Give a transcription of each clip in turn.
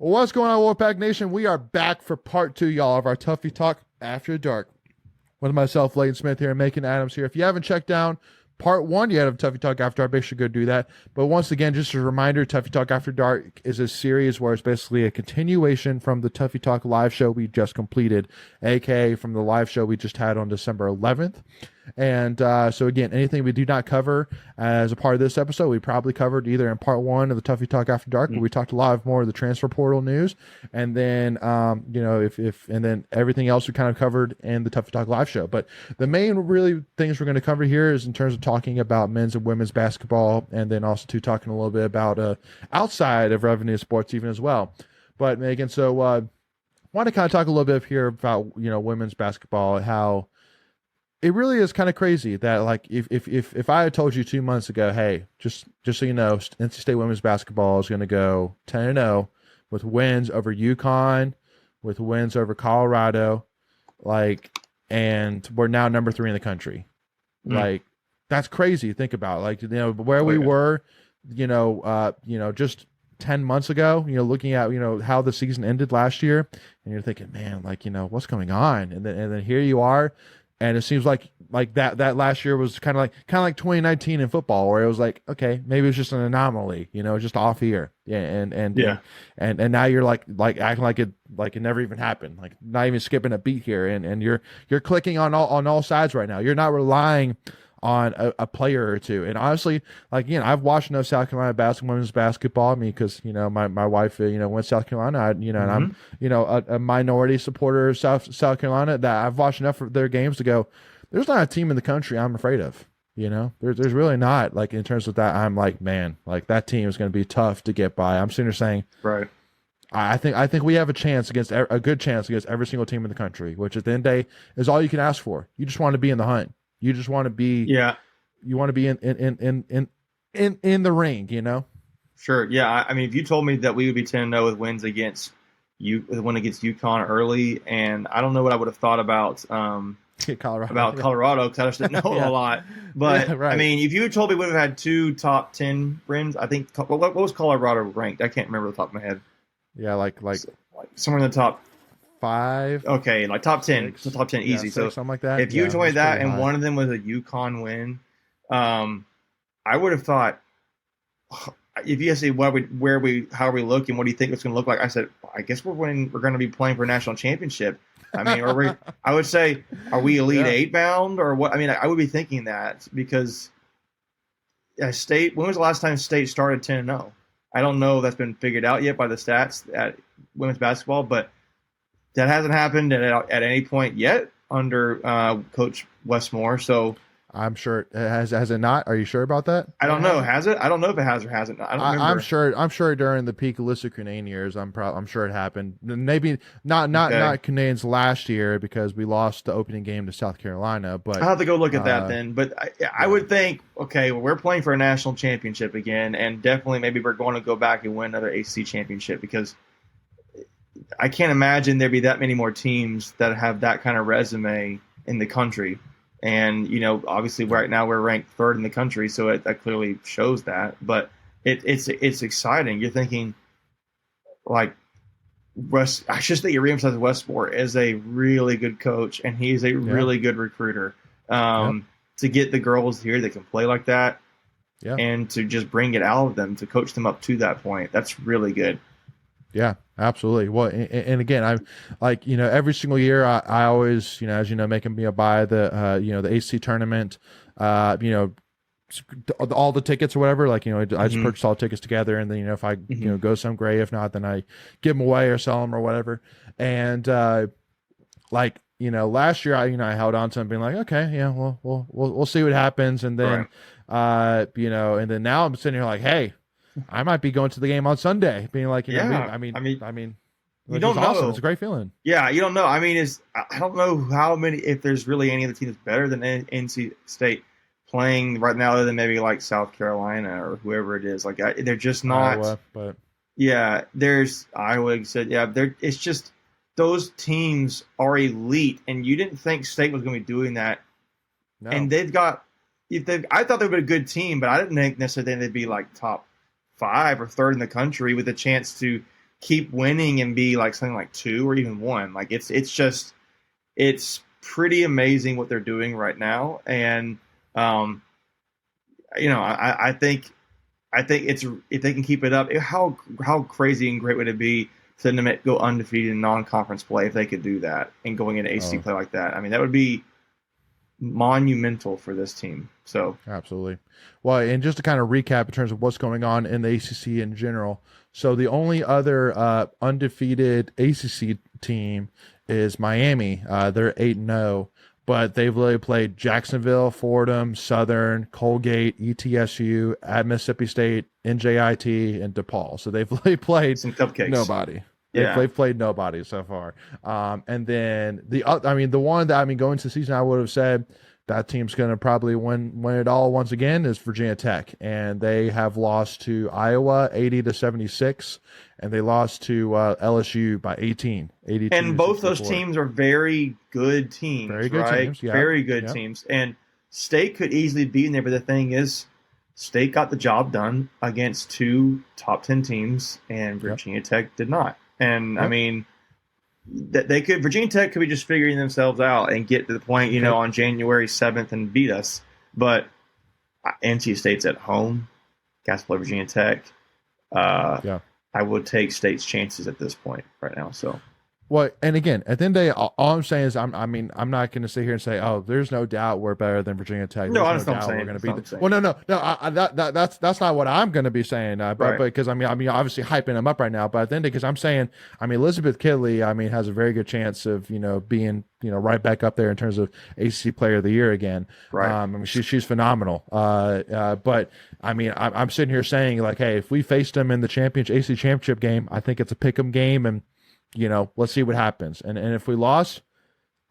What's going on, Wolfpack Nation? We are back for part 2, y'all, of our Tuffy Talk After Dark. With myself, Layton Smith here, and Macon Adams here. If you haven't checked down part 1 yet of Tuffy Talk After Dark, make sure to go do that. But once again, just a reminder, Tuffy Talk After Dark is a series where it's basically a continuation from the Tuffy Talk Live Show we just completed, aka from the live show we just had on December 11th. And so again, anything we do not cover as a part of this episode, we probably covered either in part 1 of the Tuffy Talk After Dark, where we talked a lot more of the transfer portal news, and then and then everything else we kind of covered in the Tuffy Talk Live Show. But the main really things we're going to cover here is in terms of talking about men's and women's basketball, and then also talking a little bit about outside of revenue sports even as well. But Megan, so want to kind of talk a little bit here about women's basketball, how it really is kind of crazy that, like, if I had told you 2 months ago, hey, just so you know, NC State women's basketball is going to go 10-0 with wins over UConn, with wins over Colorado, and we're now number 3 in the country. Like, that's crazy to think about. Like, where we were, just 10 months ago, looking at, how the season ended last year, and you're thinking, man, what's going on? And then here you are. And it seems like that last year was kind of like 2019 in football, where it was like, okay, maybe it was just an anomaly, just off here. Yeah. And now you're like acting like it never even happened, like not even skipping a beat here. And you're clicking on all sides right now. You're not relying on a player or two. And honestly, I've watched enough South Carolina women's basketball. I mean, because my wife went to South Carolina, and I'm a minority supporter of South Carolina, that I've watched enough of their games to go, there's not a team in the country I'm afraid of. There's really not, in terms of that. I'm like, man, that team is going to be tough to get by. I'm sitting there saying, right, I think we have a good chance against every single team in the country, which at the end of the day is all you can ask for. You just want to be in the hunt. You just want to be, you want to be in the ring, Sure. Yeah. I mean, if you told me that we would be 10-0 with wins against UConn early, and I don't know what I would have thought about Colorado, because I just didn't know a lot. But right. I mean, if you had told me we would have had 2 top 10 wins, I think what was Colorado ranked? I can't remember off the top of my head. Yeah, like somewhere in the top 5. Okay, like top 10. So top 10 easy. 6, so something like that. If you told me that and one of them was a UConn win, I would have thought, if you say how are we looking, what do you think it's going to look like? I said, I guess we're going to be playing for a national championship. I mean, I would say, are we Elite 8 bound or what? I mean, I would be thinking that, because State. When was the last time State started 10-0? I don't know if that's been figured out yet by the stats at women's basketball, but that hasn't happened at any point yet under Coach Westmore. So I'm sure it has it not? Are you sure about that? I don't know. Has it? I don't know if it has or hasn't. I don't remember. I'm sure during the peak Alyssa Cunane years, I'm sure it happened. Maybe not Cunane's last year, because we lost the opening game to South Carolina. But I'll have to go look at that then. But I would think, okay, well, we're playing for a national championship again, and definitely maybe we're going to go back and win another ACC championship, because I can't imagine there'd be that many more teams that have that kind of resume in the country. And, obviously right now we're ranked 3rd in the country, so that clearly shows that. But it's exciting. You're thinking, I just think reemphasize Westmore is a really good coach, and he's a really good recruiter. To get the girls here that can play like that, and to just bring it out of them, to coach them up to that point, that's really good. Yeah, absolutely. Well, and again, I'm every single year, I always, as making me buy the, the ACC tournament, all the tickets or whatever, I just purchase all the tickets together. And then, if I, go some gray, if not, then I give them away or sell them or whatever. And, last year, I held on to them being like, okay, yeah, we'll see what happens. And then, and then now I'm sitting here like, hey, I might be going to the game on Sunday, being like, I mean, you don't know. Awesome. It's a great feeling. Yeah, you don't know. I mean, I don't know how many, if there's really any other team that's better than NC State playing right now, other than maybe like South Carolina or whoever it is. They're just not. Iowa, but there's Iowa. Said it's just those teams are elite, and you didn't think State was going to be doing that. No. And they've got. I thought they would be a good team, but I didn't think necessarily they'd be like top 5 or 3rd in the country with a chance to keep winning and be like something like 2 or even 1. Like it's pretty amazing what they're doing right now. And I think it's, if they can keep it up, how crazy and great would it be for them to go undefeated in non-conference play if they could do that and going into ACC play like that? I mean, that would be monumental for this team. So absolutely. Well, and just to kind of recap in terms of what's going on in the ACC in general. So the only other undefeated ACC team is Miami. They're 8-0, but they've really played Jacksonville, Fordham, Southern, Colgate, ETSU, at Mississippi State, NJIT, and DePaul. So they've really played some cupcakes. Nobody. Yeah. They've played nobody so far. And then the one that, going into the season, I would have said that team's going to probably win it all once again is Virginia Tech. And they have lost to Iowa 80-76, and they lost to LSU by 18. And both those teams are very good teams, very good right? teams, yeah. Very good teams. And State could easily be in there, but the thing is, State got the job done against 2 top 10 teams, and Virginia Tech did not. And I mean, Virginia Tech could be just figuring themselves out and get to the point, on January 7th and beat us. But NC State's at home. Got to play Virginia Tech. I would take State's chances at this point right now. So. Well, and again, at the end of the day, all I'm saying is, I'm not going to sit here and say, oh, there's no doubt we're better than Virginia Tech. No, there's that's not saying. We're going to beat. Well, no. That's not what I'm going to be saying. But because obviously hyping them up right now. But at the end, because I'm saying, Elizabeth Kidley, has a very good chance of being right back up there in terms of ACC Player of the Year again. Right. She's phenomenal. But I'm sitting here saying, like, hey, if we faced them in the ACC championship game, I think it's a pick'em game, and let's see what happens. And if we lost,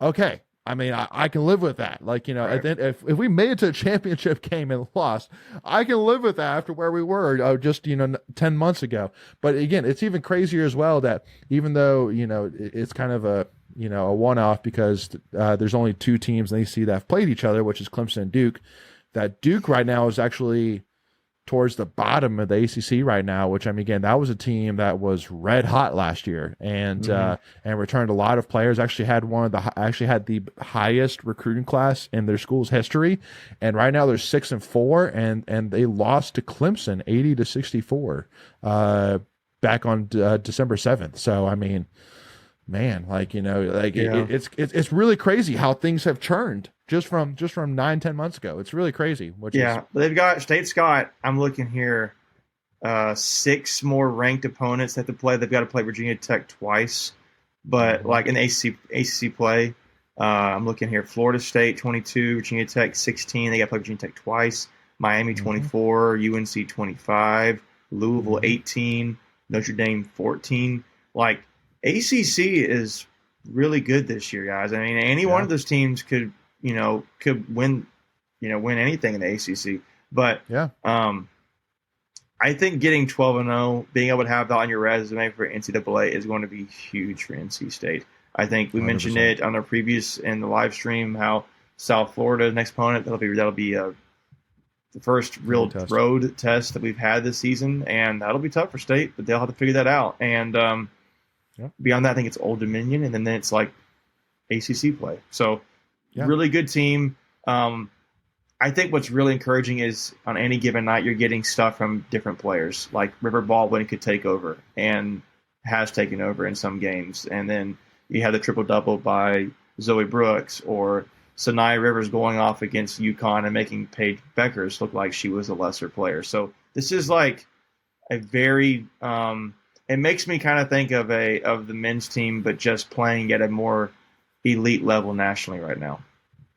okay. I can live with that. Like, right. if we made it to a championship game and lost, I can live with that after where we were just, 10 months ago. But again, it's even crazier as well that even though, it's kind of a one-off because there's only 2 teams in the ACC that have played each other, which is Clemson and Duke, that Duke right now is actually towards the bottom of the ACC right now, which again, that was a team that was red hot last year and returned a lot of players. Actually had the highest recruiting class in their school's history, and right now they're 6-4, and they lost to Clemson 80-64 back on December 7th. So man, it's really crazy how things have churned just from 9-10 months ago. It's really crazy. They've got State's got, I'm looking here, 6 more ranked opponents they have to play. They've got to play Virginia Tech twice, but like in ACC play, I'm looking here, Florida State 22, Virginia Tech 16. They got to play Virginia Tech twice. Miami 24, UNC 25, Louisville 18, Notre Dame 14. Like, ACC is really good this year, guys. Any one of those teams could win anything in the ACC. But I think getting 12-0, being able to have that on your resume for NCAA is going to be huge for NC State. I think we 100%. Mentioned it on our previous in the live stream how South Florida's next opponent that'll be the first real road test that we've had this season, and that'll be tough for State, but they'll have to figure that out. And beyond that, I think it's Old Dominion, and then it's like ACC play. So really good team. I think what's really encouraging is on any given night you're getting stuff from different players. Like River Baldwin could take over and has taken over in some games. And then you have the triple-double by Zoe Brooks or Sinai Rivers going off against UConn and making Paige Beckers look like she was a lesser player. So this is like a very it makes me kind of think of the men's team, but just playing at a more elite level nationally right now.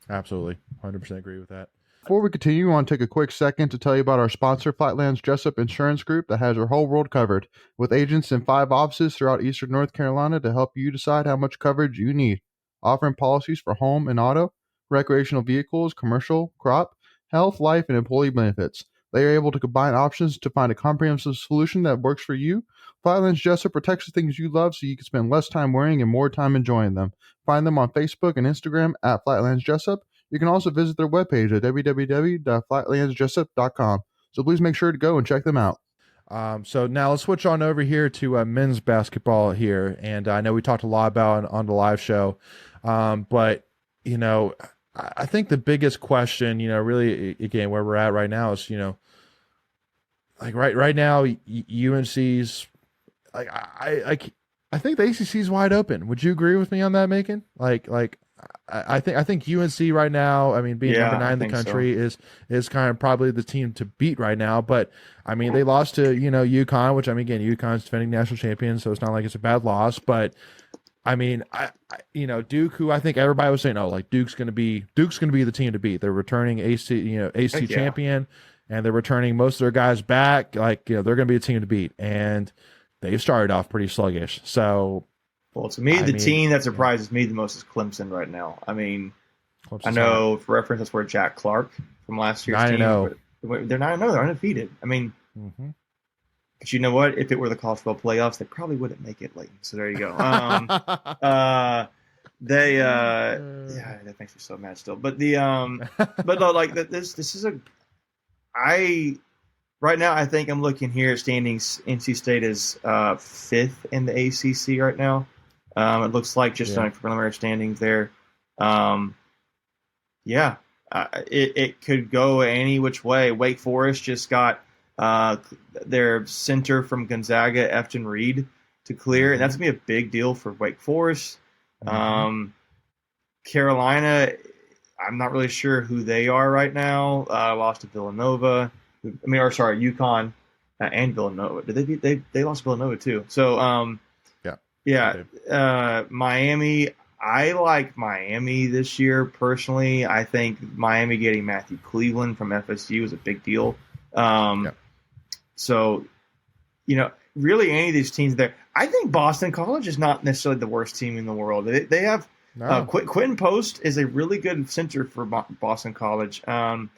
Absolutely. 100% agree with that. Before we continue, I want to take a quick second to tell you about our sponsor, Flatlands Jessup Insurance Group, that has your whole world covered, with agents in 5 offices throughout eastern North Carolina to help you decide how much coverage you need. Offering policies for home and auto, recreational vehicles, commercial, crop, health, life, and employee benefits. They are able to combine options to find a comprehensive solution that works for you. Flatlands Jessup protects the things you love so you can spend less time worrying and more time enjoying them. Find them on Facebook and Instagram at Flatlands Jessup. You can also visit their webpage at www.flatlandsjessup.com. So please make sure to go and check them out. So now let's switch on over here to men's basketball here, and I know we talked a lot about on the live show, but I think the biggest question, really again where we're at right now is, like right now UNC's like I think the ACC is wide open. Would you agree with me on that, Macon? I think UNC right now, I mean, being number 9 in the country is kind of probably the team to beat right now. But I mean, they lost to UConn, which I mean, again, UConn's defending national champion, so it's not like it's a bad loss. But I mean, I Duke, who I think everybody was saying, oh, like Duke's gonna be the team to beat. They're returning AC champion, and they're returning most of their guys back. Like they're gonna be a team to beat, and they've started off pretty sluggish. So. Well, to me, the team that surprises me the most is Clemson right now. I mean, Clemson's I know for reference that's where Jack Clark from last year's team. They're 9-0. They're undefeated. I mean, but you know what? If it were the college football playoffs, they probably wouldn't make it late. So there you go. That makes me so mad still. But but no, like this is right now I think I'm looking here at standings. NC State is 5th in the ACC right now. It looks like just on preliminary standings there. It could go any which way. Wake Forest just got their center from Gonzaga, Efton Reed, to clear, and that's going to be a big deal for Wake Forest. Carolina, I'm not really sure who they are right now. Lost to Villanova. UConn and Villanova. Did they lost Villanova too? So Miami. I like Miami this year personally. I think Miami getting Matthew Cleveland from FSU is a big deal. So, really any of these teams there. I think Boston College is not necessarily the worst team in the world. They have Quentin Post is a really good center for Boston College. They're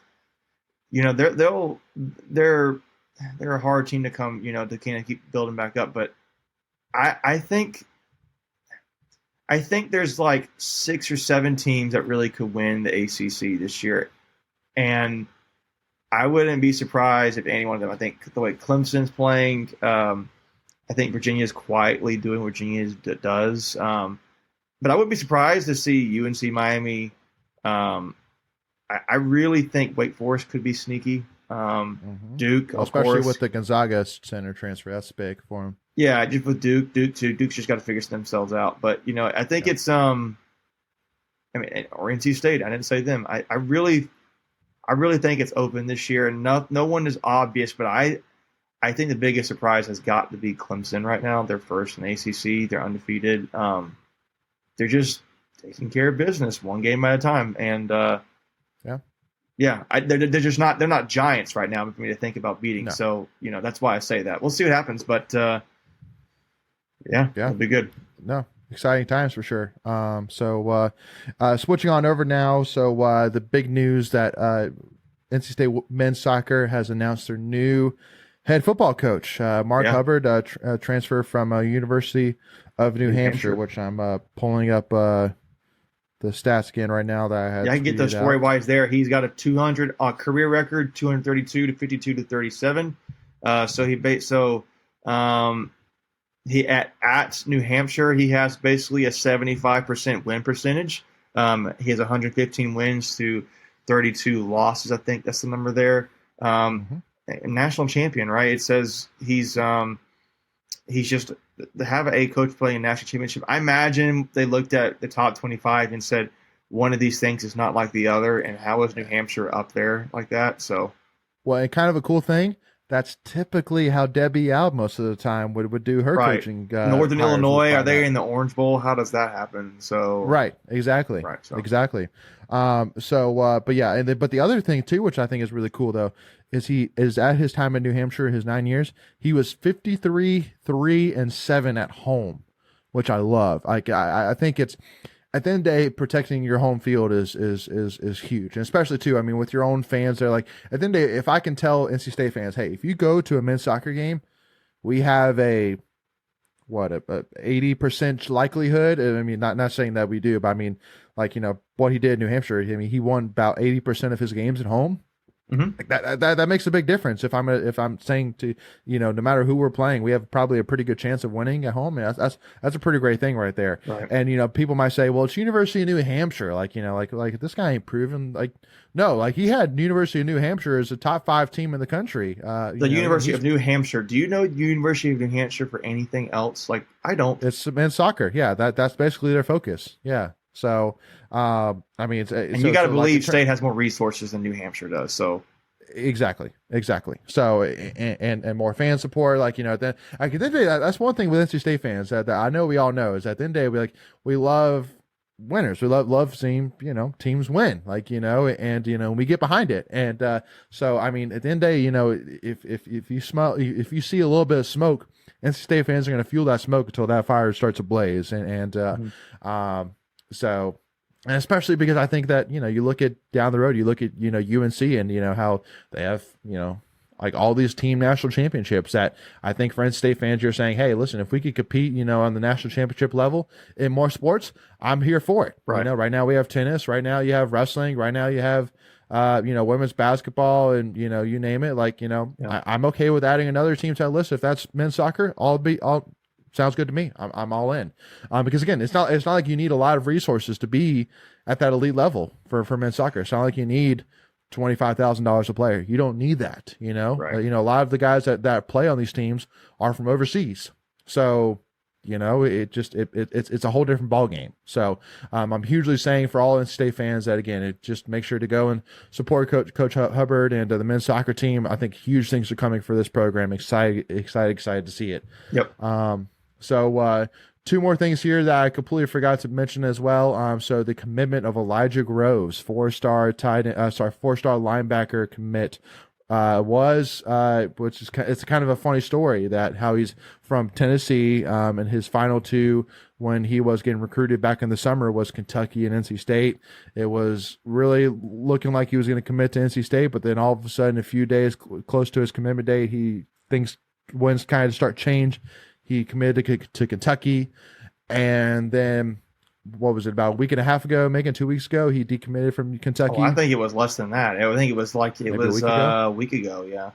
a hard team to come, to kind of keep building back up. But I think there's like 6 or 7 teams that really could win the ACC this year, and I wouldn't be surprised if any one of them. I think the way Clemson's playing, I think Virginia's quietly doing what Virginia does, but I wouldn't be surprised to see UNC Miami. I really think Wake Forest could be sneaky. Duke, especially with the Gonzaga center transfer, that's big for him. Yeah, just with Duke too. Duke's just got to figure themselves out. But I think it's or NC State. I didn't say them. I really think it's open this year, and no one is obvious. But I think the biggest surprise has got to be Clemson right now. They're first in the ACC. They're undefeated. They're just taking care of business, one game at a time, and they're just not. They're not giants right now for me to think about beating. No. So that's why I say that. We'll see what happens, but it'll be good. No, exciting times for sure. So switching on over now. So the big news that NC State men's soccer has announced their new head football coach, Mark Hubbard, transfer from University of New Hampshire, which I'm pulling up. The stats again right now that I had. I can get those story wise there. He's got a 200 career record, 232 to 52 to 37. He at New Hampshire, he has basically a 75% win percentage. He has 115 wins to 32 losses. I think that's the number there. National champion, right? It says he's just to have a coach playing a national championship. I imagine they looked at the top 25 and said one of these things is not like the other, and how is New Hampshire up there like that? So, well, and kind of a cool thing. That's typically how Debbie Alb most of the time would do her coaching. Northern Illinois, are they in the Orange Bowl? How does that happen? So exactly. But the other thing too, which I think is really cool though, is he is at his time in New Hampshire, his 9 years, he was 53-3-7 at home, which I love. I think it's at the end of the day, protecting your home field is huge, and especially too. I mean, with your own fans, they're like at the end of the day, if I can tell NC State fans, hey, if you go to a men's soccer game, we have a 80% likelihood. I mean, not saying that we do, but I mean, what he did in New Hampshire. I mean, he won about 80% of his games at home. Like that makes a big difference. If I'm saying to, no matter who we're playing, we have probably a pretty good chance of winning at home. And that's a pretty great thing right there. Right. And people might say, well, it's University of New Hampshire. Like like this guy ain't proven. Like no, like he had University of New Hampshire as a top 5 team in the country. The University of New Hampshire. Do you know University of New Hampshire for anything else? Like I don't. It's men's soccer. Yeah, that's basically their focus. Yeah. So, I mean, you got to believe State has more resources than New Hampshire does. So, exactly. So, and more fan support. Like then that's one thing with NC State fans that I know we all know is at the end of the day we love winners. We love seeing teams win. And we get behind it. And so I mean, at the end of the day, if you see a little bit of smoke, NC State fans are going to fuel that smoke until that fire starts ablaze. So, and especially because I think that, you look at down the road, you look at, UNC and, how they have, like all these team national championships that I think for NC State fans, you're saying, hey, listen, if we could compete, on the national championship level in more sports, I'm here for it. Right. Right now we have tennis. Right now you have wrestling. Right now you have, women's basketball and, you name it. Like, I'm okay with adding another team to that list. If that's men's soccer, sounds good to me. I'm all in. Because again, it's not like you need a lot of resources to be at that elite level for men's soccer. It's not like you need $25,000 a player. You don't need that, Right. A lot of the guys that play on these teams are from overseas. So, it's a whole different ball game. So, I'm hugely saying for all NC State fans that again, just make sure to go and support Coach Hubbard and the men's soccer team. I think huge things are coming for this program. Excited to see it. Yep. So 2 more things here that I completely forgot to mention as well. So the commitment of Elijah Groves, 4-star linebacker commit, it's kind of a funny story that how he's from Tennessee, and his final 2 when he was getting recruited back in the summer was Kentucky and NC State. It was really looking like he was going to commit to NC State, but then all of a sudden, a few days close to his commitment date, winds kind of start change. He committed to Kentucky, and then what was it, about a week and a half ago, maybe 2 weeks ago, he decommitted from Kentucky. Oh, I think it was less than that. I think it was a week ago. Yeah.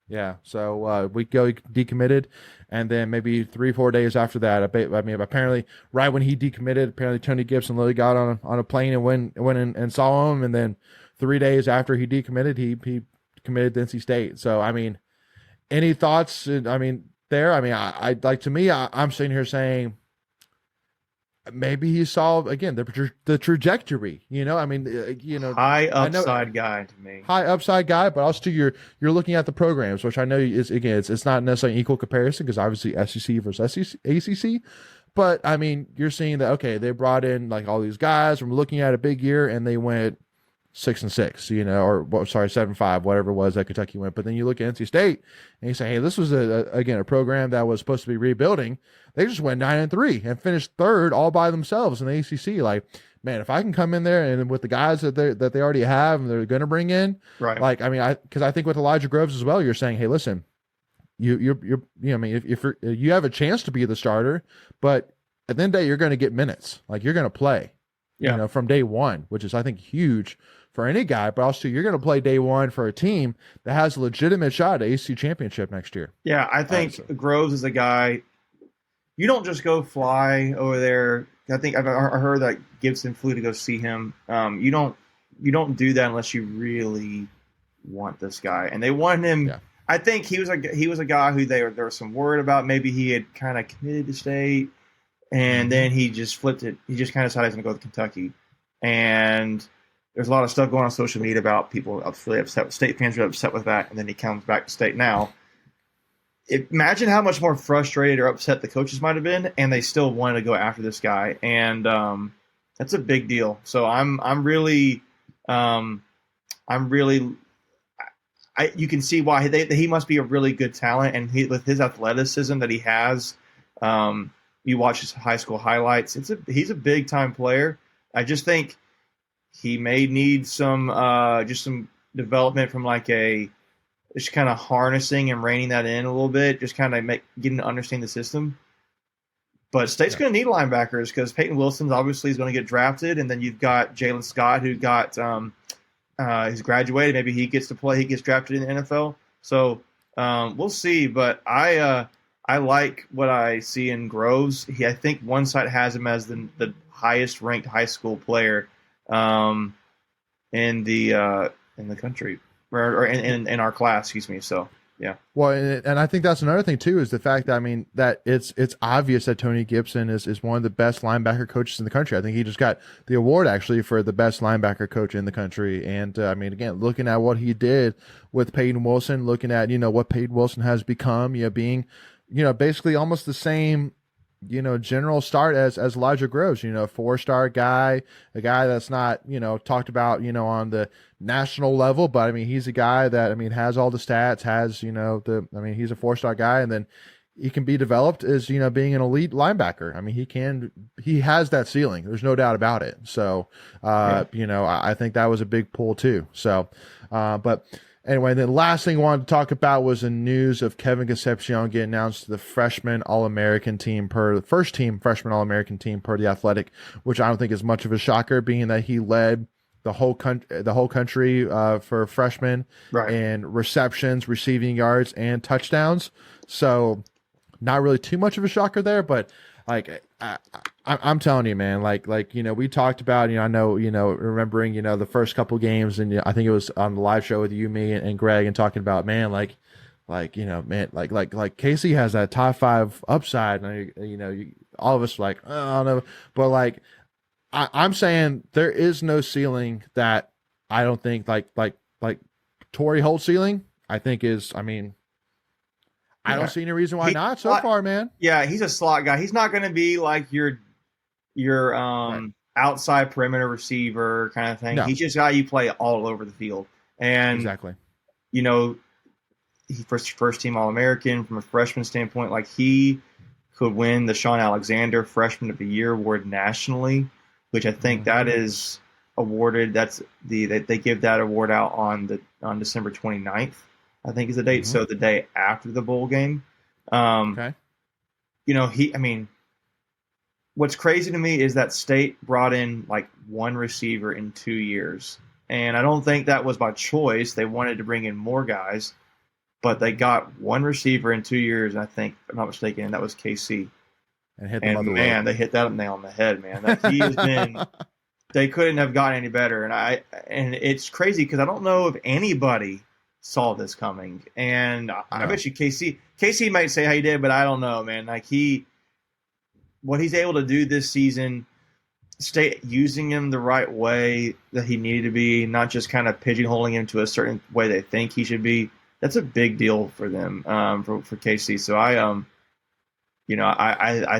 Yeah. So a week ago he decommitted, and then maybe 3-4 days after that, apparently right when he decommitted, apparently Tony Gibson literally got on a plane and went and saw him, and then 3 days after he decommitted, he committed to NC State. So I mean, any thoughts? I'm sitting here saying maybe he saw again the trajectory. High upside guy to me. High upside guy, but also you're looking at the programs, which I know is again it's not necessarily an equal comparison because obviously SEC versus ACC. But I mean, you're seeing that they brought in like all these guys from looking at a big year, and they went 6-6, 7-5, whatever it was that Kentucky went. But then you look at NC State and you say, hey, this was a program that was supposed to be rebuilding. They just went 9-3 and finished 3rd all by themselves in the ACC. Like, man, if I can come in there and with the guys that they already have and they're going to bring in, right? Like, I mean, because I think with Elijah Groves as well, you're saying, hey, listen, if you have a chance to be the starter, but at the end of the day, you're going to get minutes. Like, you're going to play, from day one, which is I think huge for any guy, but also you're going to play day one for a team that has a legitimate shot at ACC championship next year. Yeah, I think Groves is a guy. You don't just go fly over there. I think I heard that Gibson flew to go see him. You don't do that unless you really want this guy, and they wanted him. Yeah. I think he was a guy who there was some word about. Maybe he had kind of committed to State, and then he just flipped it. He just kind of decided he's going to go to Kentucky, and there's a lot of stuff going on social media about people really upset. State fans are upset with that, and then he comes back to State now. Imagine how much more frustrated or upset the coaches might have been, and they still wanted to go after this guy, and that's a big deal. So you can see why he must be a really good talent, and with his athleticism that he has, you watch his high school highlights. He's a big time player. I just think he may need some development from just kind of harnessing and reining that in a little bit, just kind of getting to understand the system. But State's going to need linebackers because Peyton Wilson's obviously is going to get drafted, and then you've got Jalen Scott who got he's graduated. Maybe he gets to play. He gets drafted in the NFL. So we'll see. But I like what I see in Groves. I think one site has him as the highest ranked high school player in the country or in our class. Excuse me. So. Yeah. Well, and I think that's another thing too, is the fact that, I mean, that it's obvious that Tony Gibson is one of the best linebacker coaches in the country. I think he just got the award actually for the best linebacker coach in the country. And I mean, again, looking at what he did with Peyton Wilson, looking at, what Peyton Wilson has become, being, basically almost the same, general start as Elijah Groves, 4-star guy, a guy that's not, talked about, on the national level, but I mean, he's a guy that, I mean, has all the stats, has, he's a 4-star guy, and then he can be developed as, being an elite linebacker. I mean, he has that ceiling. There's no doubt about it. So, I think that was a big pull too. So, but anyway, the last thing I wanted to talk about was the news of Kevin Concepcion getting announced to the freshman All-American team first team freshman All-American team per The Athletic, which I don't think is much of a shocker, being that he led the whole country for freshmen in receptions, receiving yards, and touchdowns. So not really too much of a shocker there, but like I'm telling you, man, like we talked about, I know, remembering, the first couple games, and I think it was on the live show with you, me, and Greg, and talking about, man, like Casey has that top 5 upside, and all of us are like, oh, I don't know, but like I'm saying there is no ceiling that I don't think like Torrey Holt's ceiling, I think is, I mean, I don't see any reason why not so far, man. Yeah, he's a slot guy. He's not going to be like your outside perimeter receiver kind of thing. No. He's just a guy you play all over the field. And exactly. He first team All-American from a freshman standpoint. Like, he could win the Sean Alexander Freshman of the Year award nationally, which I think that is awarded. They give that award out on December 29th. I think is the date. So the day after the bowl game. Okay. What's crazy to me is that State brought in like one receiver in 2 years. And I don't think that was by choice. They wanted to bring in more guys, but they got one receiver in 2 years. I think, if I'm not mistaken, and that was KC. And man, they hit that nail on the head, man. He has been. They couldn't have gotten any better. And it's crazy because I don't know if anybody saw this coming, and I bet you KC might say how he did, but I don't know, man. Like, what he's able to do this season, State using him the right way that he needed to be, not just kind of pigeonholing him to a certain way they think he should be. That's a big deal for them, for KC. So I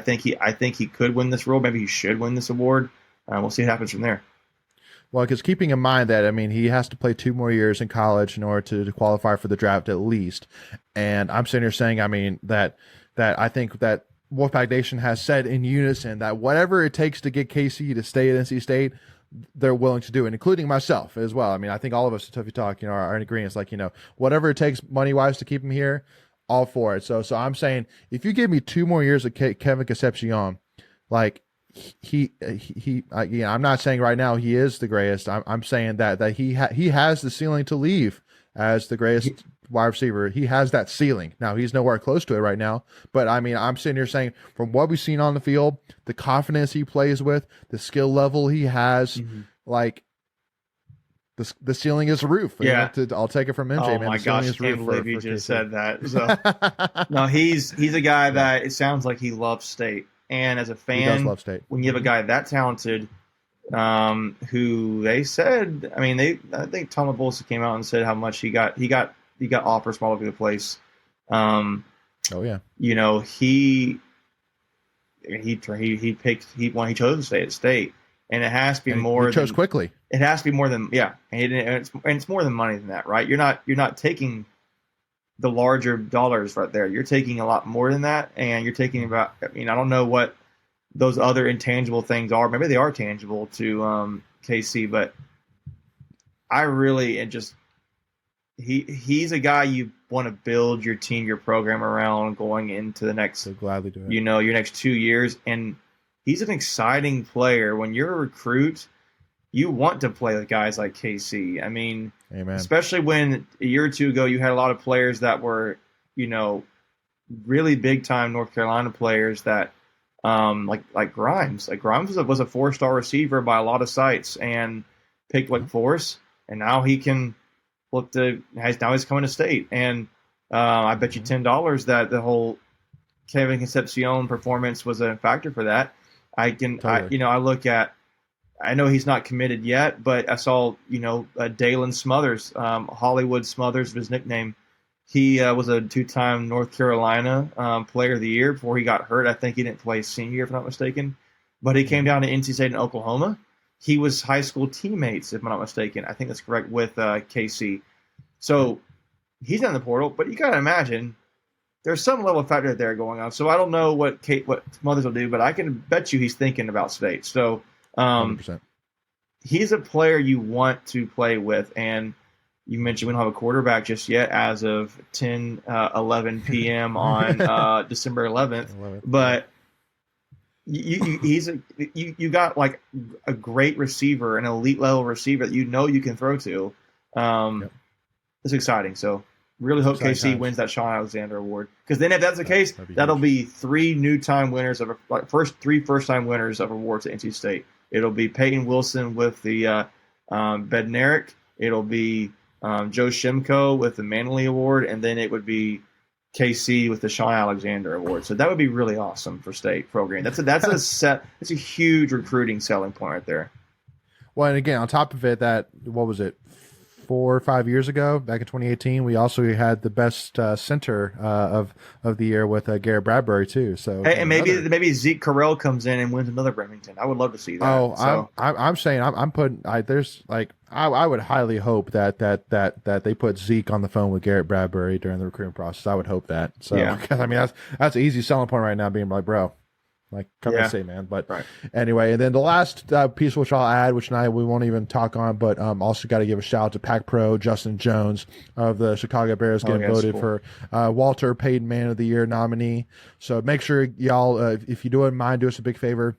think he could win this role. Maybe he should win this award. We'll see what happens from there. Well, because keeping in mind that, I mean, he has to play 2 more years in college in order to qualify for the draft at least. And I'm sitting here saying, I mean, that I think that Wolfpack Nation has said in unison that whatever it takes to get KC to stay at NC State, they're willing to do it, including myself as well. I mean, I think all of us at Tuffy Talk, are in agreement. It's like, whatever it takes money-wise to keep him here, all for it. So I'm saying, if you give me 2 more years of Kevin Concepcion, like, I'm not saying right now he is the greatest. I'm saying that he has the ceiling to leave as the greatest wide receiver. He has that ceiling. Now, he's nowhere close to it right now, but I mean, I'm sitting here saying, from what we've seen on the field, the confidence he plays with, the skill level he has, like, the ceiling is the roof. Yeah, I'll take it from MJ. Oh my gosh, I can't believe you just said that. So, no, he's a guy that it sounds like he loves State. And as a fan, he does love State. When you have a guy that talented, who they said, I think Tom Bolsa came out and said how much he got offers from all over the place. Oh yeah. He chose to stay at State, and it has to be more. He chose quickly. It has to be more than and it's more than money than that, right? You're not taking the larger dollars right there. You're taking a lot more than that, and you're taking about. I don't know what those other intangible things are. Maybe they are tangible to KC, but I really he's a guy you want to build your team, your program around going into the next. So gladly do it. Your next 2 years, and he's an exciting player. When you're a recruit, you want to play with guys like KC. I mean, Amen. especially when a year or two ago you had a lot of players that were, really big time North Carolina players that, like Grimes. Like Grimes was a 4-star receiver by a lot of sites and picked Wake Forest, and now he can now he's coming to state. And I bet you $10 that the whole Kevin Concepcion performance was a factor for that. I look at. I know he's not committed yet, but I saw, Dalen Smothers, Hollywood Smothers, his nickname. He was a 2-time North Carolina Player of the Year before he got hurt. I think he didn't play senior year, if I'm not mistaken. But he came down to NC State in Oklahoma. He was high school teammates, if I'm not mistaken. I think that's correct, with KC. So he's in the portal, but you got to imagine there's some level of factor there going on. So I don't know what Smothers will do, but I can bet you he's thinking about state. So 100%. He's a player you want to play with, and you mentioned we don't have a quarterback just yet as of 11 p.m. on December 11th. But you got like a great receiver, an elite level receiver that you can throw to. It's exciting. So really hope KC wins that Sean Alexander Award, because then if that's the case, that'll be 3 new-time winners first-time winners of awards at NC State. It'll be Peyton Wilson with the Bednarik. It'll be Joe Shimko with the Manley Award, and then it would be KC with the Sean Alexander Award. So that would be really awesome for state program. That's a huge recruiting selling point right there. Well, and again, on top of it, what was it, 4 or 5 years ago, back in 2018, we also had the best center of the year with Garrett Bradbury too. So and maybe Zeke Carell comes in and wins another Bremerton. I would love to see that. I'm saying I'm putting I would highly hope that they put Zeke on the phone with Garrett Bradbury during the recruiting process. I would hope that. So because I mean that's an easy selling point right now, being like, bro, like, come and say, man. But anyway, and then the last piece which I'll add, which we won't even talk on, but also got to give a shout out to Pac Pro Justin Jones of the Chicago Bears getting voted for Walter Payton Man of the Year nominee. So make sure y'all, if you wouldn't mind, do us a big favor.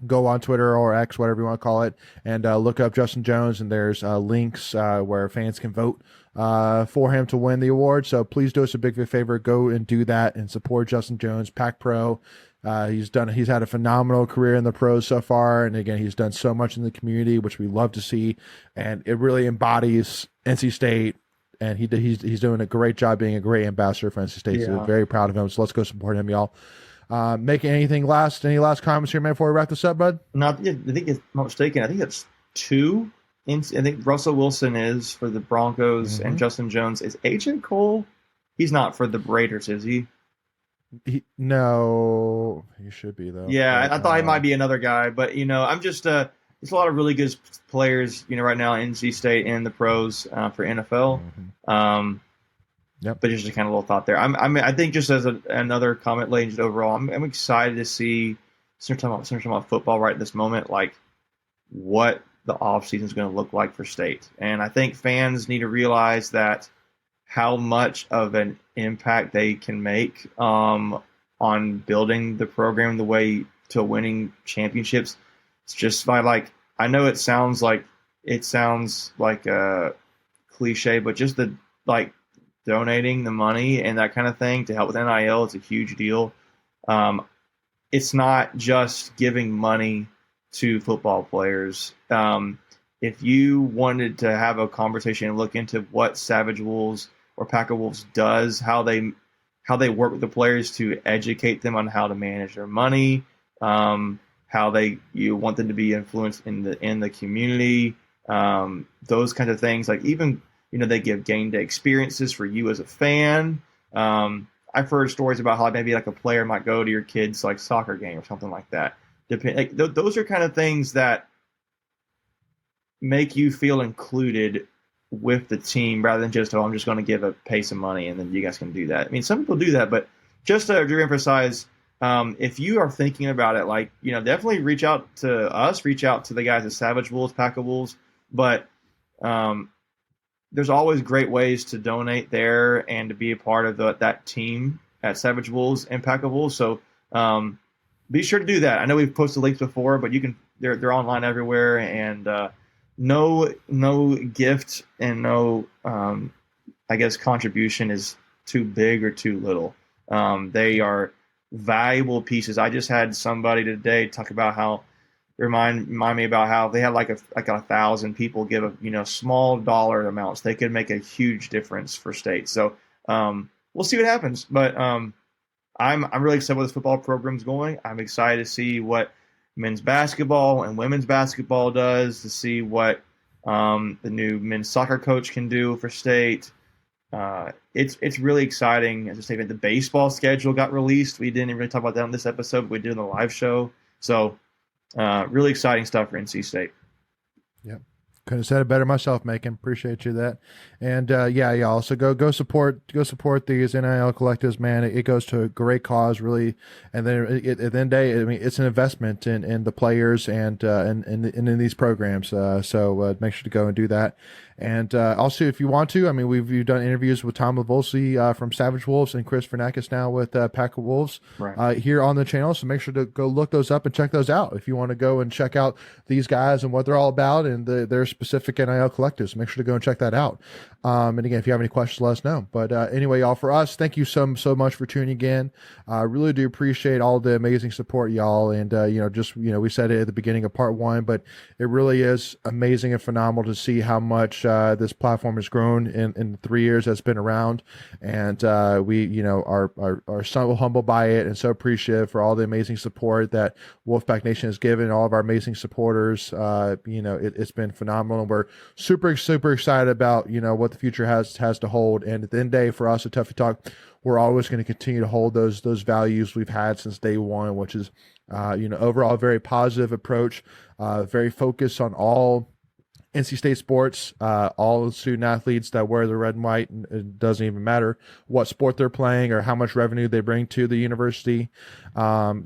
Go on Twitter or X, whatever you want to call it, and look up Justin Jones, and there's links where fans can vote for him to win the award. So please do us a big favor. Go and do that and support Justin Jones, Pac Pro. He's had a phenomenal career in the pros so far, and again, he's done so much in the community, which we love to see, and it really embodies NC State. And he's doing a great job being a great ambassador for NC State. So very proud of him. So let's go support him, y'all. Making any last comments here, man, before we wrap this up, bud? No, I think if I'm not mistaken, I think it's 2. I think Russell Wilson is for the Broncos, and Justin Jones is AJ Cole. He's not for the Raiders, is he? No, he should be though. Yeah, I thought he might be another guy, but I'm just there's a lot of really good players, right now in NC State and the pros for NFL. But just a kind of little thought there. I think just as another comment, ladies, overall, I'm excited to see. Since we're talking about football right at this moment, like what the offseason is going to look like for State, and I think fans need to realize that how much of an impact they can make on building the program the way to winning championships. It's just by I know it sounds like a cliche, but just the donating the money and that kind of thing to help with NIL, it's a huge deal. It's not just giving money to football players. If you wanted to have a conversation and look into what Savage Wolves or Pack of Wolves does, how they work with the players to educate them on how to manage their money, how you want them to be influenced in the community, those kinds of things. Like even they give game day experiences for you as a fan. I've heard stories about how maybe a player might go to your kid's soccer game or something like that. Those are kind of things that make you feel included with the team rather than just, I'm just going to pay some money and then you guys can do that. I mean, some people do that, but just to emphasize, if you are thinking about it, definitely reach out to us, reach out to the guys at Savage Wolves, Pack of Wolves, but there's always great ways to donate there and to be a part of that team at Savage Wolves and Pack of Wolves. So be sure to do that. I know we've posted links before, but they're online everywhere, and no gift and no I guess contribution is too big or too little. They are valuable pieces. I just had somebody today talk about how remind me about how they had like 1,000 people give small dollar amounts. They could make a huge difference for state. So we'll see what happens. But I'm really excited where this football program's going. I'm excited to see what men's basketball and women's basketball does, to see what the new men's soccer coach can do for state. It's really exciting. As I say, the baseball schedule got released. We didn't really talk about that on this episode, but we did in the live show. So really exciting stuff for NC State. Yep. Couldn't have said it better myself, Macon. Appreciate you that. And y'all. So go support these NIL collectives, man. It goes to a great cause, really. And then at the end of the day, I mean, it's an investment in the players and in these programs. So make sure to go and do that. And also, if you want to, I mean, we've done interviews with Tom Lavolsi from Savage Wolves and Chris Fernakis now with Pack of Wolves here on the channel. So make sure to go look those up and check those out. If you want to go and check out these guys and what they're all about and their specific NIL collectives, make sure to go and check that out. And again, if you have any questions, let us know. But anyway, y'all, for us, thank you so much for tuning in. I really do appreciate all the amazing support, y'all. And, we said it at the beginning of part 1, but it really is amazing and phenomenal to see how much this platform has grown in 3 years that's been around. And we are so humbled by it and so appreciative for all the amazing support that Wolfpack Nation has given, all of our amazing supporters. It's been phenomenal. And we're super excited about, what the future has to hold. And at the end of the day, for us at Tuffy Talk, we're always going to continue to hold those values we've had since day one, which is, overall a very positive approach, very focused on all NC State sports, all student athletes that wear the red and white, and it doesn't even matter what sport they're playing or how much revenue they bring to the university. And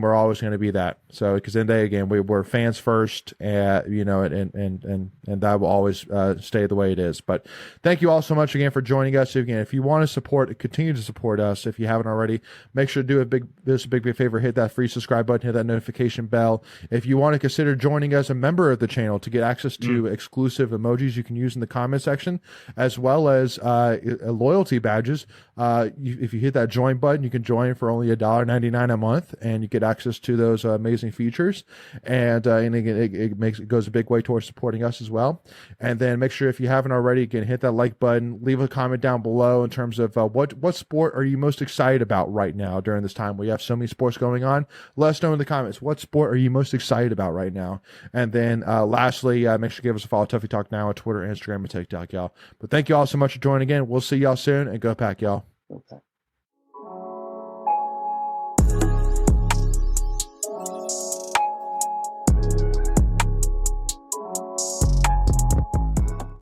we're always going to be that. So, because in the day, again, we're fans first, and that will always stay the way it is. But thank you all so much again for joining us. Again, if you want to continue to support us, if you haven't already, make sure to do a big favor, hit that free subscribe button, hit that notification bell. If you want to consider joining us, a member of the channel, to get access to exclusive emojis you can use in the comment section, as well as loyalty badges. If you hit that join button, you can join for only $1.99 a month, and you get access to those amazing features. And again, it goes a big way towards supporting us as well. And then make sure, if you haven't already, again, hit that like button, leave a comment down below in terms of what sport are you most excited about right now during this time. We have so many sports going on. Let us know in the comments, what sport are you most excited about right now? And then lastly, make sure to give us a follow, Tuffy Talk Now, on Twitter, Instagram, and TikTok, y'all. But thank you all so much for joining again. We'll see y'all soon, and go Pack, y'all. Okay.